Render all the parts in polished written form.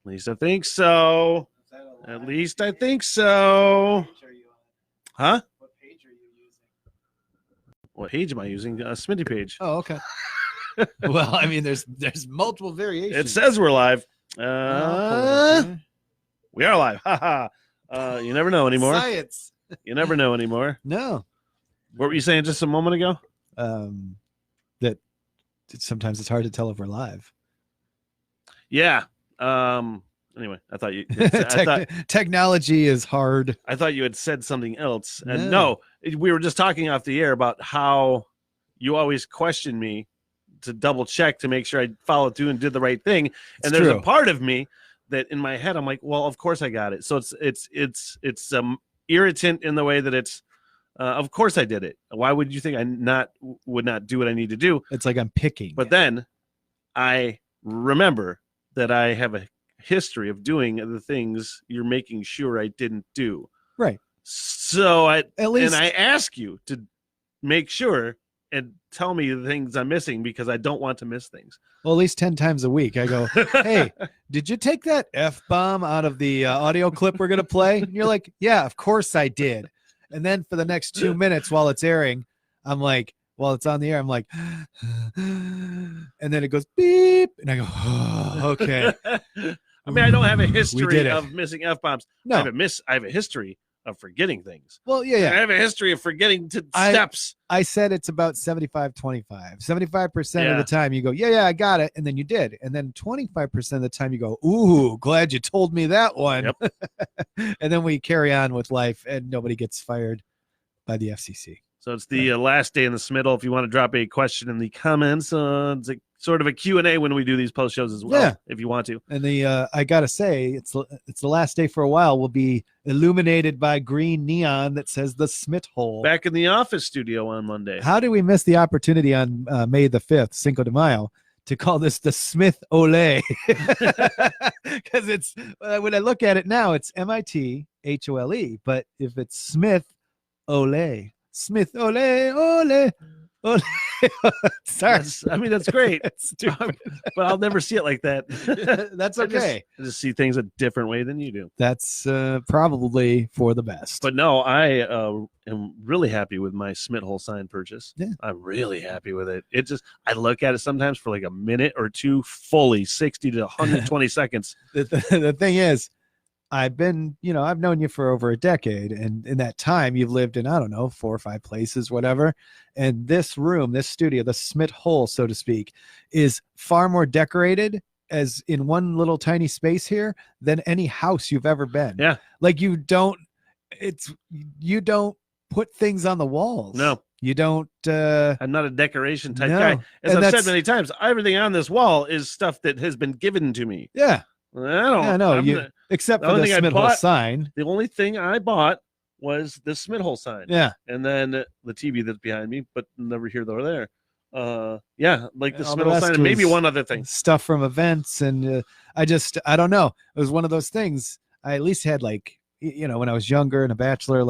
At least I think so. At least I think so. Huh? What page are you using? What page am I using? Smitty page. Oh, okay. Well, I mean, there's multiple variations. It says we're live. Okay. We are live. You never know anymore. Science. You never know anymore. No. What were you saying just a moment ago? That sometimes it's hard to tell if we're live. Yeah. Anyway, I thought you. Technology is hard. I thought you had said something else, and no, we were just talking off the air about how you always question me to double check to make sure I followed through and did the right thing. And there's a part of me that in my head I'm like, well, of course I got it. So it's irritant in the way that it's. Of course I did it. Why would you think I would not do what I need to do? It's like I'm picking. But then I remember that I have a history of doing the things you're making sure I didn't do. Right. So I ask you to make sure and tell me the things I'm missing because I don't want to miss things. Well, at least 10 times a week I go, hey, did you take that F-bomb out of the audio clip we're going to play? And you're like, yeah, of course I did. And then for the next 2 minutes while it's airing, I'm like, while it's on the air, I'm like, and then it goes beep. And I go, oh, okay. I mean, I don't have a history of missing F-bombs. No. I have a history of forgetting things. Well, yeah. I have a history of forgetting steps. I said it's about 75-25. 75% of the time you go, yeah, I got it. And then you did. And then 25% of the time you go, ooh, glad you told me that one. Yep. And then we carry on with life and nobody gets fired by the FCC. So it's the last day in the SmitHole. If you want to drop a question in the comments, it's sort of a Q&A when we do these post shows as well, if you want to. And I got to say, it's the last day for a while. Will be illuminated by green neon that says the SmitHole. Back in the office studio on Monday. How did we miss the opportunity on May the 5th, Cinco de Mayo, to call this the SmitHole? Because it's, when I look at it now, it's SmitHole. But if it's SmitHole. Smith, ole, ole, ole. Sorry. That's great. But I'll never see it like that. That's okay. I just see things a different way than you do. That's probably for the best. But no, I am really happy with my SmitHole sign purchase. Yeah. I'm really happy with it. I look at it sometimes for like a minute or two, fully 60 to 120 seconds. The thing is, I've known you for over a decade, and in that time you've lived in, I don't know, 4 or 5 places, whatever. And this room, this studio, the SmitHole, so to speak, is far more decorated as in one little tiny space here than any house you've ever been. Yeah. Like you don't put things on the walls. No. You don't. I'm not a decoration type guy. As I've said many times, everything on this wall is stuff that has been given to me. Yeah. I don't. Except for the SmitHole sign. The only thing I bought was the SmitHole sign. Yeah. And then the TV that's behind me, but never here nor there. Like the SmitHole sign and maybe one other thing. Stuff from events. And I don't know. It was one of those things. I at least had when I was younger and a bachelor,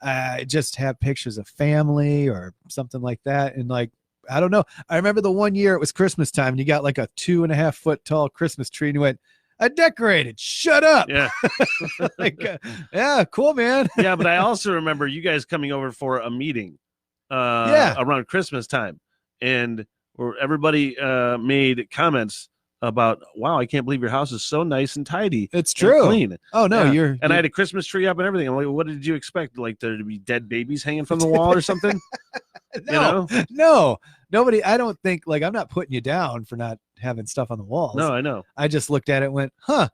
I just have pictures of family or something like that. And I don't know. I remember the one year it was Christmas time and you got like a 2.5 foot tall Christmas tree and you went, I decorated. Shut up. Yeah. Yeah, cool, man. Yeah, but I also remember you guys coming over for a meeting around Christmas time. And where everybody made comments about, wow, I can't believe your house is so nice and tidy. It's true. And clean. Oh, no, and I had a Christmas tree up and everything. I'm like, what did you expect? Like there to be dead babies hanging from the wall or something? No. Nobody, I don't think, I'm not putting you down for not having stuff on the walls. No, I know. I just looked at it and went, huh,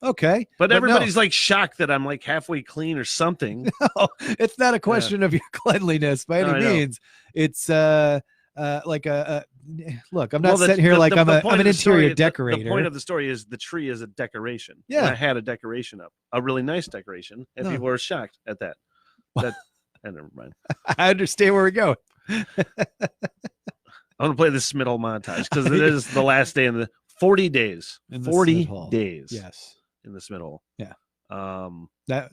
okay. But everybody's shocked that I'm halfway clean or something. No, it's not a question of your cleanliness by any means. It's look, I'm not sitting here I'm an interior decorator. The point of the story is the tree is a decoration. Yeah. And I had a decoration up, a really nice decoration, and people were shocked at that. Never mind. I understand where we go. I'm going to play this SmitHole montage because it is the last day in the 40 days. 40 days. Yes. In the SmitHole. Yeah.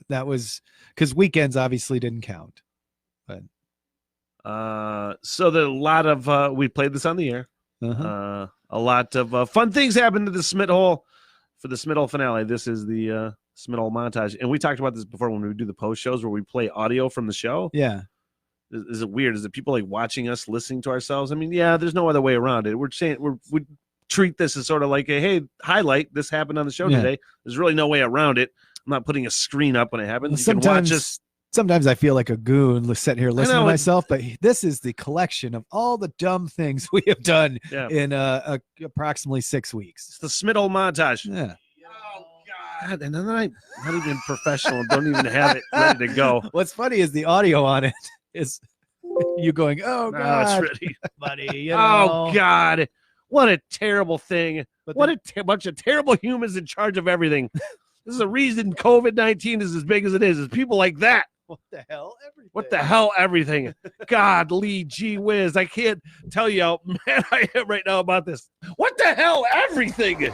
That was because weekends obviously didn't count. But so a lot of we played this on the air. A lot of fun things happened to the SmitHole for the SmitHole finale, this is the SmitHole montage. And we talked about this before when we do the post shows where we play audio from the show. Yeah. Is it weird? Is it people like watching us, listening to ourselves? I mean, yeah, there's no other way around it. We're saying we treat this as sort of like a, hey, highlight, this happened on the show today. There's really no way around it. I'm not putting a screen up when it happens. You can watch us. Sometimes I feel like a goon sitting here listening to myself, but this is the collection of all the dumb things we have done in approximately 6 weeks. It's the SmitHole montage. Yeah. Oh, God. And then I'm not even professional. Don't even have it ready to go. What's funny is the audio on it is you going, oh, God. It's ready. Buddy. You know. Oh, God. What a terrible thing. But what a bunch of terrible humans in charge of everything. This is the reason COVID-19 is as big as it is people like that. What the hell? Everything. What the hell? Everything. God, Lee, gee whiz. I can't tell you how mad I am right now about this. What the hell? Everything.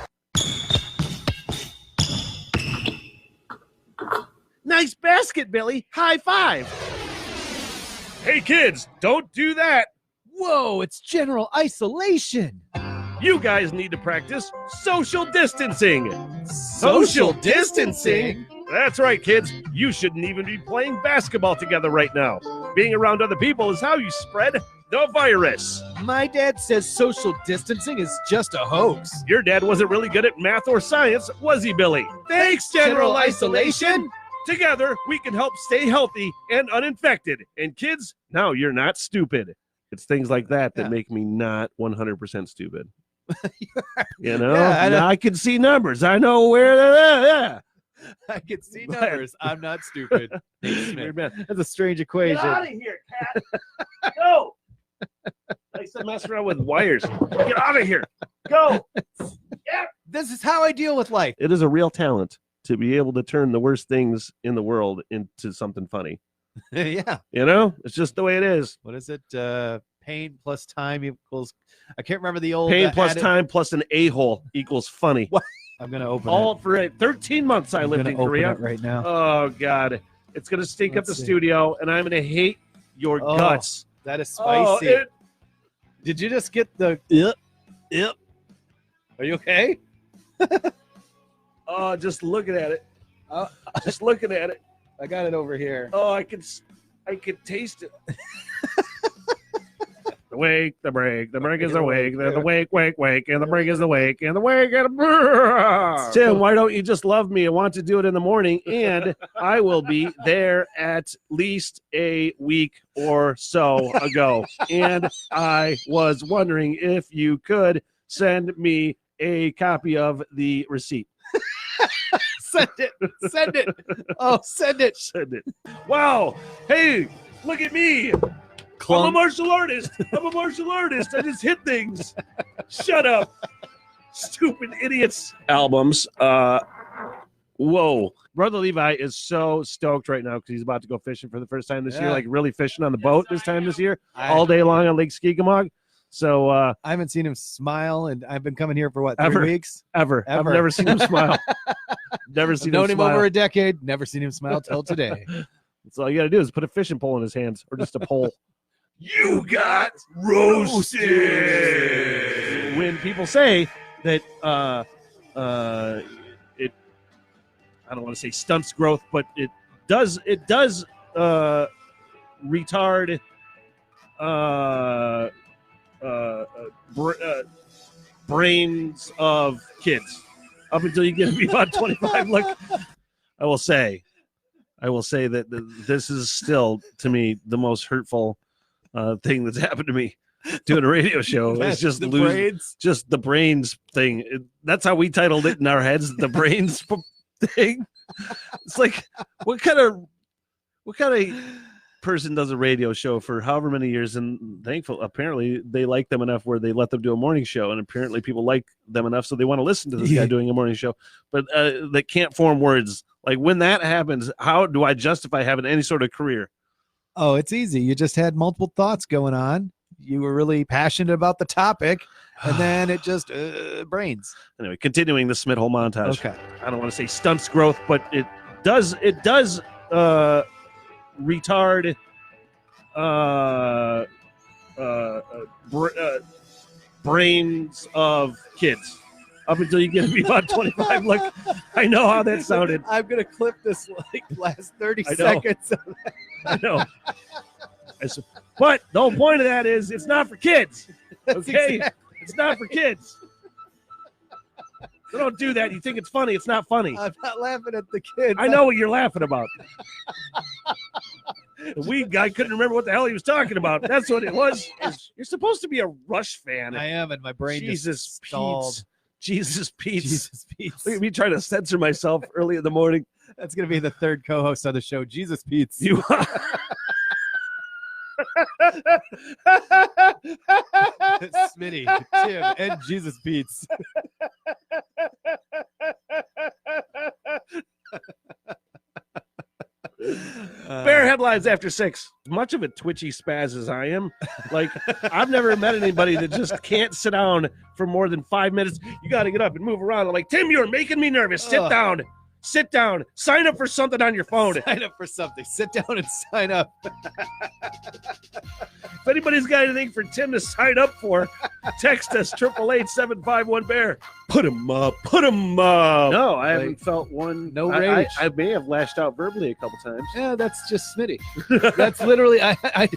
Nice basket, Billy. High five. Hey, kids, don't do that. Whoa, it's general isolation. You guys need to practice social distancing. Social distancing? That's right, kids. You shouldn't even be playing basketball together right now. Being around other people is how you spread the virus. My dad says social distancing is just a hoax. Your dad wasn't really good at math or science, was he, Billy? Thanks, general isolation. Together, we can help stay healthy and uninfected. And kids, now you're not stupid. It's things like that make me not 100% stupid. You know, I can see numbers. I know where they're at. Yeah. I can see numbers. I'm not stupid. That's a strange equation. Get out of here, cat. Go. I used to mess around with wires. Get out of here. Go. Yeah. This is how I deal with life. It is a real talent to be able to turn the worst things in the world into something funny. Yeah. You know, it's just the way it is. What is it? Pain plus time equals, I can't remember the old. Pain plus time plus an a-hole equals funny. What? I'm going to open all it. For 13 months I lived in Korea. Right now. Oh, God. It's going to stink up the studio, and I'm going to hate your guts. That is spicy. Did you just get the yep? Are you okay? Oh, just looking at it. Just looking at it. I got it over here. Oh, I could taste it. The wake, the break, the break is the wake, the wake, wake, and the break is the wake, and the wake, and Tim, why don't you just love me and want to do it in the morning? And I will be there at least a week or so ago. And I was wondering if you could send me a copy of the receipt. Send it. Send it. Oh, send it. Send it. Wow. Hey, look at me. I'm a martial artist. I just hit things. Shut up. Stupid idiots. Albums. Whoa. Brother Levi is so stoked right now because he's about to go fishing for the first time this year, like really fishing on the boat this time this year, all day long on Lake Skikamog. So I haven't seen him smile, and I've been coming here for what, 3 weeks? Ever. I've never seen him smile. Never seen him smile. Known him over a decade. Never seen him smile till today. That's all you got to do is put a fishing pole in his hands, or just a pole. You got roasted. When people say that it, I don't want to say stunts growth, but it does retard brains of kids up until you get to be about 25. Look, I will say that this is still, to me, the most hurtful thing that's happened to me doing a radio show. It's just the brains thing. That's how we titled it in our heads, the brains thing. It's like, what kind of person does a radio show for however many years, and thankful apparently they like them enough where they let them do a morning show, and apparently people like them enough so they want to listen to this guy doing a morning show, but they can't form words. Like, when that happens, how do I justify having any sort of career? Oh, it's easy. You just had multiple thoughts going on. You were really passionate about the topic, and then it just brains. Anyway, continuing the SmitHole montage. Okay. I don't want to say stunts growth, but it does retard brains of kids up until you get to be about 25. Look, I know how that sounded. I'm gonna clip this like last 30 I know. seconds. I know. But the whole point of that is it's not for kids. Okay? It's not for kids. So don't do that. You think it's funny. It's not funny. I'm not laughing at the kids. I know what you're laughing about. The weed guy couldn't remember what the hell he was talking about. That's what it was. You're supposed to be a Rush fan. I am, and my brain Jesus just stalled. Pete's. Jesus Pete's. Jesus Pete's. Look at me trying to censor myself early in the morning. That's gonna be the third co-host on the show. Jesus Pete's. You Smitty, Tim, and Jesus Pete's. Bear headlines after 6. Much of a twitchy spaz as I am. Like, I've never met anybody that just can't sit down for more than 5 minutes. You got to get up and move around. I'm like, Tim, you're making me nervous. Sit down. Sit down. Sign up for something on your phone. Sign up for something. Sit down and sign up. If anybody's got anything for Tim to sign up for, text us 888-751-BEAR. Put him up. Put him up. No, I haven't felt one. No rage. I may have lashed out verbally a couple times. Yeah, that's just Smitty. That's literally, I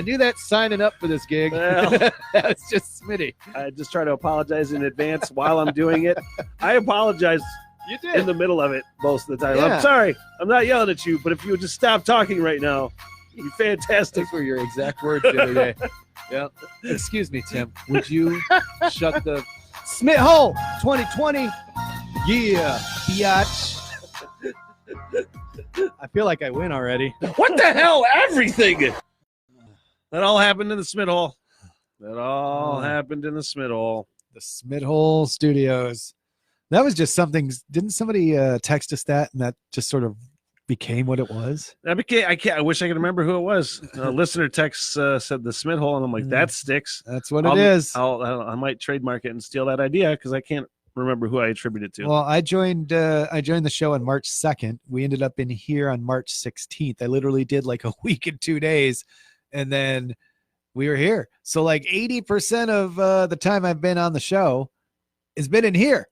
knew that signing up for this gig. Well, that's just Smitty. I just try to apologize in advance while I'm doing it. I apologize. You did. In the middle of it most of the time. Yeah. I'm sorry. I'm not yelling at you, but if you would just stop talking right now, you'd be fantastic. Those were your exact words the other day. Yeah. Excuse me, Tim. Would you shut the SmitHole 2020? Yeah, biatch. I feel like I win already. What the hell? Everything. That all happened in the SmitHole. That all happened in the SmitHole. The SmitHole Studios. That was just something. Didn't somebody text us that, and that just sort of became what it was? That became. I wish I could remember who it was. Listener text said the SmitHole, and I'm like, that sticks. That's what it is. I might trademark it and steal that idea because I can't remember who I attribute it to. Well, I joined the show on March 2nd. We ended up in here on March 16th. I literally did like a week and 2 days, and then we were here. So like 80% of the time I've been on the show has been in here.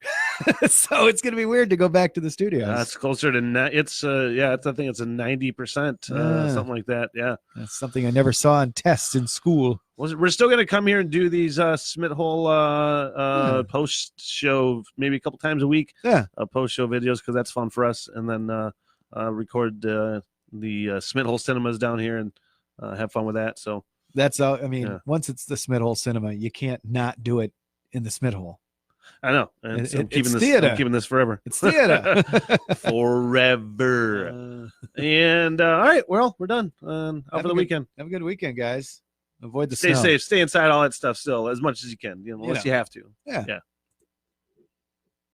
So it's gonna be weird to go back to the studios. It's closer to it's I think it's a 90%, something like that. Yeah, that's something I never saw in tests in school. We're still gonna come here and do these SmitHole post show maybe a couple times a week. Yeah, post show videos because that's fun for us, and then record the SmitHole cinemas down here and have fun with that. So that's all. I mean, once it's the SmitHole cinema, you can't not do it in the SmitHole. I know. And so I'm keeping this forever. It's theater. Forever. And all right, well, we're done. Out for the weekend. Have a good weekend, guys. Avoid the Stay snow. safe. Stay inside, all that stuff still as much as you can, unless you have to. Yeah.